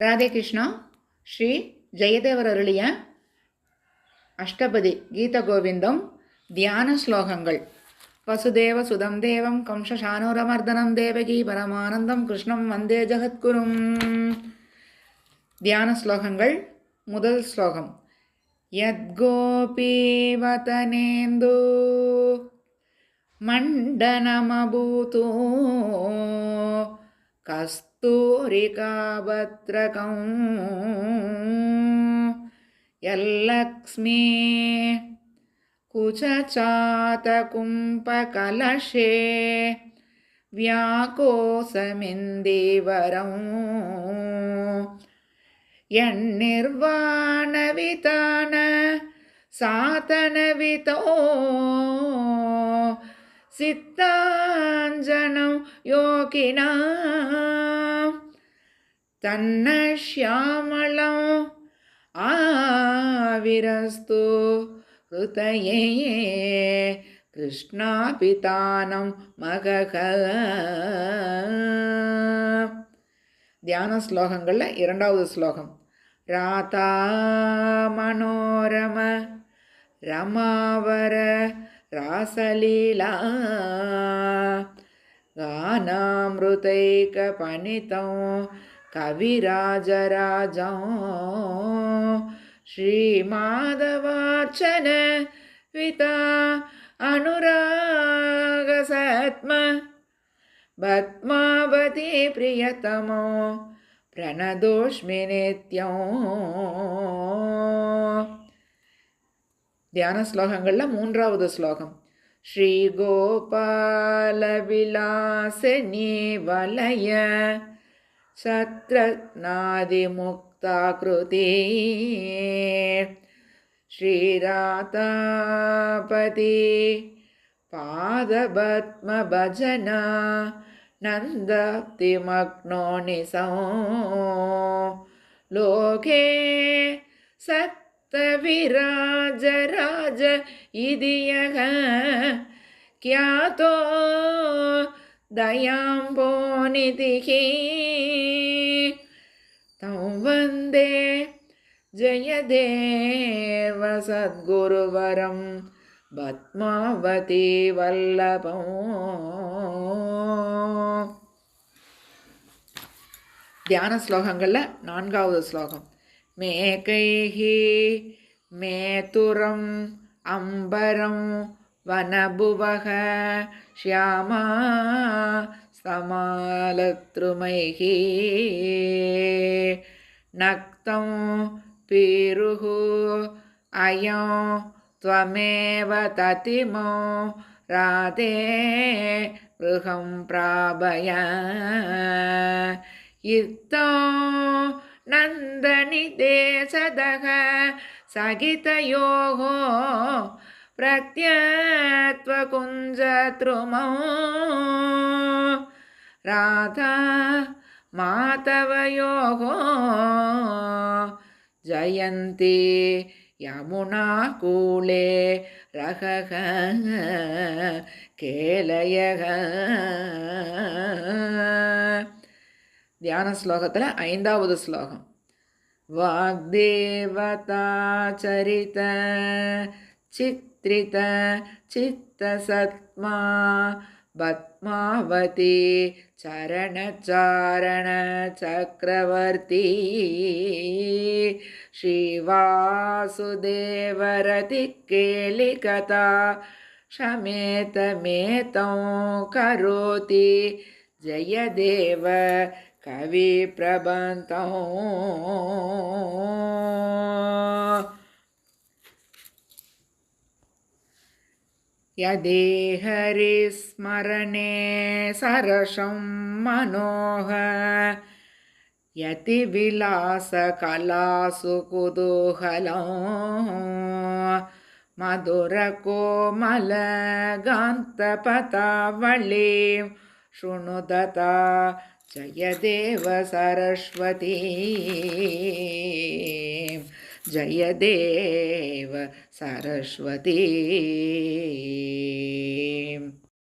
ராதே கிருஷ்ணா. ஸ்ரீ ஜெயதேவர் அருளிய அஷ்டபதி கீத கோவிந்தம் தியான ஸ்லோகங்கள். வசுதேவ சுதம் தேவம் கம்சசானூரமர்தனம் தேவகி பரமானந்தம் கிருஷ்ணம் வந்தே ஜகத்குரும். தியான ஸ்லோகங்கள். முதல் ஸ்லோகம். யத்கோபீவதனேந்து மண்டனமபூதோ கஸ்தூரிகாபத்ரகம் யல்லக்ஷ்மீ குச்சசாதகும்பகலஷே வியாகோசமிந்தீவரம் யன்னிர்வாணவிதான சாதனவிதோ சித்தாஞ்சனம் யோகினா தன்னஷ்யாமளம் ஆவிரஸ்து ஹிருதயே கிருஷ்ணாபிதானம் மகக. தியான ஸ்லோகங்களில் இரண்டாவது ஸ்லோகம். ராதா மனோரம ரமாவர ராசலீலா கானாமிருதைக பணிதம் கவிராஜராஜம் ஸ்ரீமாதவார்ச்சன விதா அனுராகசத்ம பத்மாவதி பிரியதமோ பிரணதோஷ்மி நித்யம். தியான ஸ்லோகங்களில் மூன்றாவது ஸ்லோகம். ஸ்ரீ கோபால விலாசினி வலய சத்ரநாதி முக்தாக்ருதி ஸ்ரீராதாபதி பாதபத்ம பஜனா நந்தாப்தி மக்னோ நிசோ லோகே சத்தவிராஜராஜ இதியக க்யாதோ தயாம்போநிதிஹி தம் வந்தே ஜெயதேவ சத்குருவரம் பத்மாவதி வல்லபம். தியான ஸ்லோகங்களில் நான்காவது ஸ்லோகம். மேகைஹி மேதுரம் அம்பரம் வனபுவக ஷ்யாமா சமாலத்ருமைஹி நக்தம் பீருஹு அயம் த்வமேவ ததிமோ ராதே ருஹம் பிராபய இத்தோ நந்தனி தேசதக சகிதயோகோ பிரத்யத்வகுஞ்சத்ருமோ ராதா மாதவயோகோ ஜயந்தி யமுனா கூலே ரகக கேலயக. தியான ஸ்லோகத்தில் ஐந்தாவது ஸ்லோகம். வாக்தேவதா சரித சித்ரித சித்தசத்மா பத்மாவதி சரணச்சாரண சக்கரவர்த்தி ஸ்ரீவாசுதேவரதி கேலிகதா ஷமேதமேதம் கரோதி ஜெயதேவ கவி பிரபந்தம். யதே ஹரி ஸ்மரணே சரசம் மனோஹ யதி விலாச கலாசு குதூகலம் மதுர கோமல காந்த பதாவளி ஸ்ருணுததா ஜயதேவ சரஸ்வதி ஜயதேவ சரஸ்வதி.